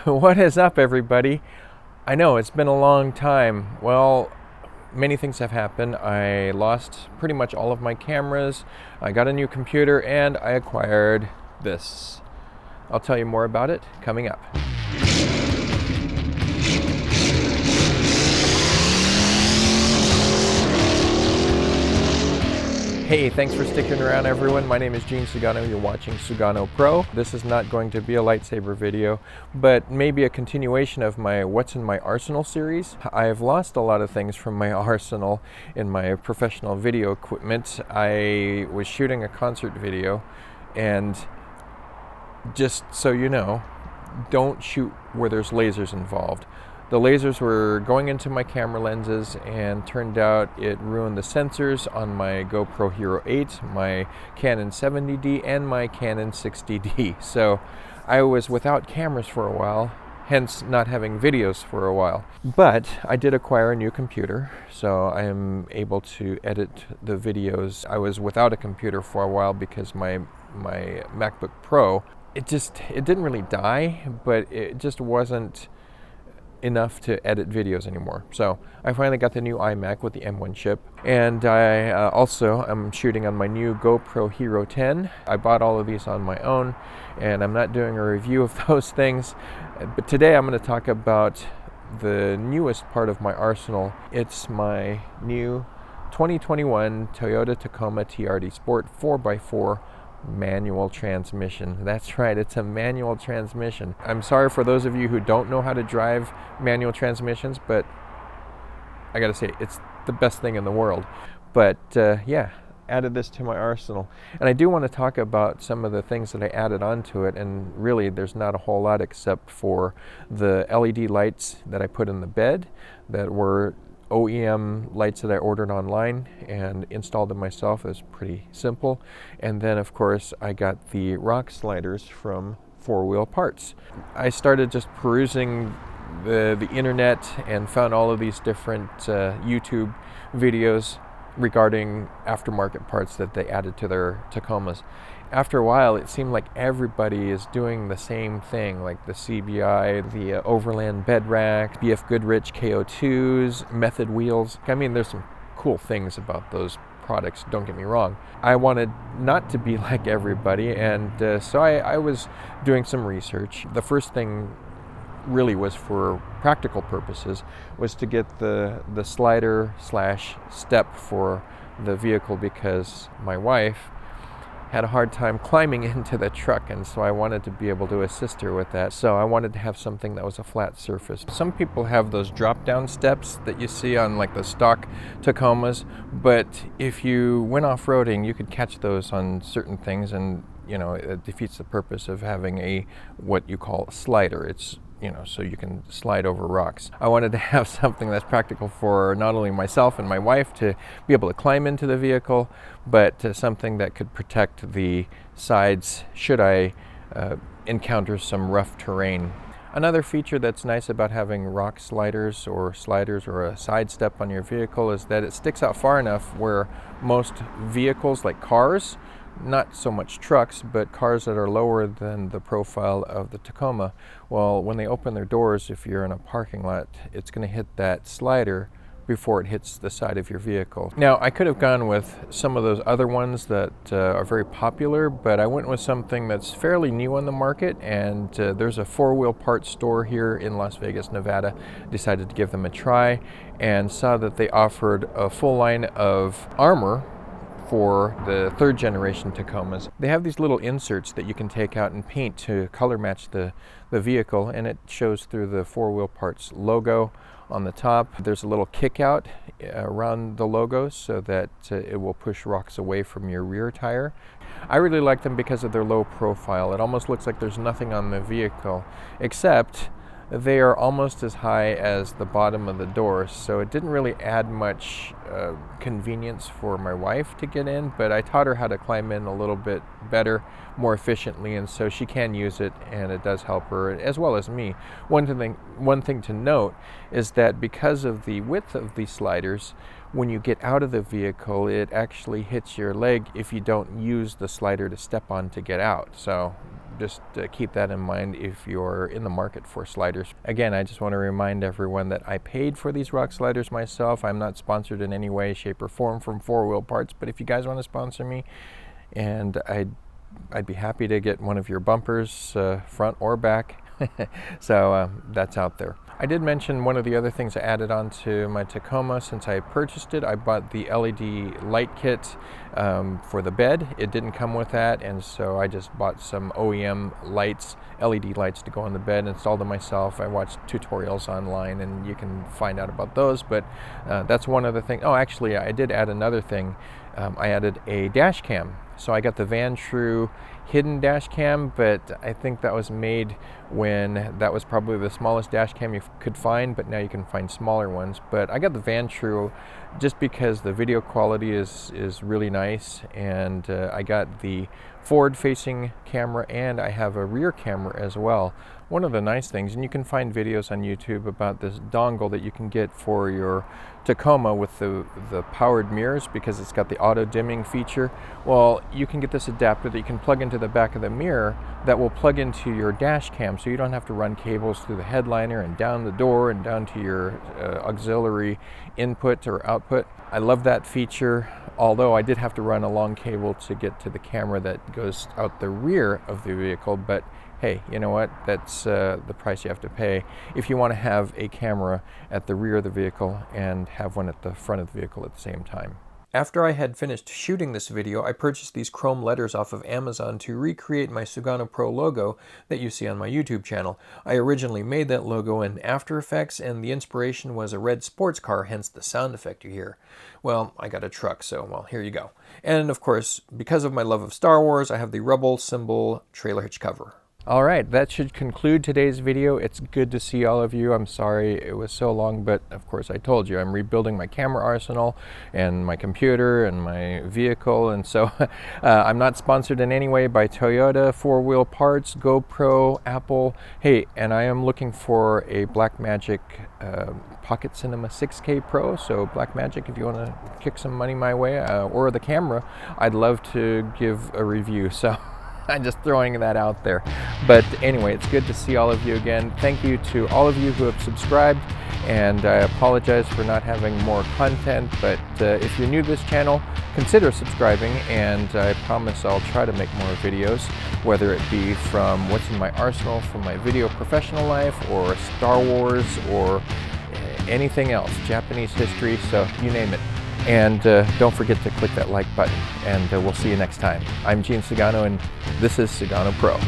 What is up, everybody? I know it's been a long time. Well, many things have happened. I lost pretty much all of my cameras. I got a new computer and I acquired this. I'll tell you more about it coming up. Hey, thanks for sticking around, everyone. My name is Sugano. You're watching Sugano Pro. This is not going to be a lightsaber video, but maybe a continuation of my What's in My Arsenal series. I've lost a lot of things from my arsenal in my professional video equipment. I was shooting a concert video, and just so you know, don't shoot where there's lasers involved. The lasers were going into my camera lenses, and turned out it ruined the sensors on my GoPro Hero 8, my Canon 70D, and my Canon 60D. So I was without cameras for a while, hence not having videos for a while. But I did acquire a new computer, so I am able to edit the videos. I was without a computer for a while because my MacBook Pro, it didn't really die, but it just wasn't enough to edit videos anymore. So I finally got the new iMac with the M1 chip, and I also am shooting on my new GoPro Hero 10. I bought all of these on my own, and I'm not doing a review of those things, but today I'm going to talk about the newest part of my arsenal. It's my new 2021 Toyota Tacoma TRD Sport 4x4 manual transmission. That's right, it's a manual transmission. I'm sorry for those of you who don't know how to drive manual transmissions, but I gotta say, it's the best thing in the world. But yeah, added this to my arsenal. And I do want to talk about some of the things that I added onto it, and really there's not a whole lot except for the LED lights that I put in the bed that were OEM lights that I ordered online and installed them myself. It was pretty simple. And then of course I got the rock sliders from 4-Wheel Parts. I started just perusing the internet and found all of these different YouTube videos regarding aftermarket parts that they added to their Tacomas. After a while, it seemed like everybody is doing the same thing, like the CBI, the Overland bed rack, BF Goodrich KO2s, Method wheels. I mean, there's some cool things about those products, don't get me wrong. I wanted not to be like everybody, and so I was doing some research. The first thing really was, for practical purposes, was to get the slider slash step for the vehicle, because my wife had a hard time climbing into the truck, and so I wanted to be able to assist her with that. So I wanted to have something that was a flat surface. Some people have those drop down steps that you see on like the stock Tacomas, but if you went off-roading, you could catch those on certain things, and you know, it defeats the purpose of having a what you call a slider. It's, you know, so you can slide over rocks. I wanted to have something that's practical for not only myself and my wife to be able to climb into the vehicle, but something that could protect the sides should I encounter some rough terrain. Another feature that's nice about having rock sliders or a side step on your vehicle is that it sticks out far enough where most vehicles, like cars, not so much trucks, but cars that are lower than the profile of the Tacoma, well, when they open their doors, if you're in a parking lot, it's going to hit that slider before it hits the side of your vehicle. Now, I could have gone with some of those other ones that are very popular, but I went with something that's fairly new on the market, and there's a 4-Wheel Parts store here in Las Vegas, Nevada. Decided to give them a try and saw that they offered a full line of armor for the 3rd generation Tacomas. They have these little inserts that you can take out and paint to color match the vehicle, and it shows through the 4-Wheel Parts logo on the top. There's a little kick out around the logo so that it will push rocks away from your rear tire. I really like them because of their low profile. It almost looks like there's nothing on the vehicle, except they are almost as high as the bottom of the door, so it didn't really add much convenience for my wife to get in, but I taught her how to climb in a little bit better, more efficiently, and so she can use it, and it does help her as well as me. One thing to note is that because of the width of these sliders, when you get out of the vehicle, it actually hits your leg if you don't use the slider to step on to get out. So just keep that in mind if you're in the market for sliders. Again, I just want to remind everyone that I paid for these rock sliders myself. I'm not sponsored in any way, shape, or form from 4 Wheel Parts, but if you guys want to sponsor me, and I'd be happy to get one of your bumpers, front or back. So that's out there. I did mention one of the other things I added on to my Tacoma since I purchased it. I bought the LED light kit for the bed. It didn't come with that, and so I just bought some OEM lights, LED lights to go on the bed, installed them myself. I watched tutorials online, and you can find out about those, but that's one other thing. Oh, actually, I did add another thing. I added a dash cam. So I got the Vantrue hidden dash cam, but I think that was made when that was probably the smallest dash cam you could find, but now you can find smaller ones. But I got the Vantrue just because the video quality is really nice, and I got the forward-facing camera, and I have a rear camera as well. One of the nice things, and you can find videos on YouTube about this dongle that you can get for your Tacoma with the powered mirrors, because it's got the auto dimming feature. Well, you can get this adapter that you can plug into the back of the mirror that will plug into your dash cam, so you don't have to run cables through the headliner and down the door and down to your auxiliary input or output. I love that feature, although I did have to run a long cable to get to the camera that goes out the rear of the vehicle. But hey, you know what? That's the price you have to pay if you want to have a camera at the rear of the vehicle and have one at the front of the vehicle at the same time. After I had finished shooting this video, I purchased these chrome letters off of Amazon to recreate my Sugano Pro logo that you see on my YouTube channel. I originally made that logo in After Effects, and the inspiration was a red sports car, hence the sound effect you hear. Well, I got a truck, so well, here you go. And of course, because of my love of Star Wars, I have the Rebel symbol trailer hitch cover. Alright, that should conclude today's video. It's good to see all of you. I'm sorry it was so long, but of course I told you I'm rebuilding my camera arsenal and my computer and my vehicle, and so I'm not sponsored in any way by Toyota, 4 Wheel Parts, GoPro, Apple. Hey, and I am looking for a Blackmagic Pocket Cinema 6K Pro, so Blackmagic, if you want to kick some money my way, or the camera, I'd love to give a review. So I'm just throwing that out there. But anyway, it's good to see all of you again. Thank you to all of you who have subscribed, and I apologize for not having more content, but if you're new to this channel, consider subscribing, and I promise I'll try to make more videos, whether it be from what's in my arsenal from my video professional life, or Star Wars, or anything else, Japanese history, so you name it. And don't forget to click that like button, and we'll see you next time. I'm Gene Sugano, and this is Sugano Pro.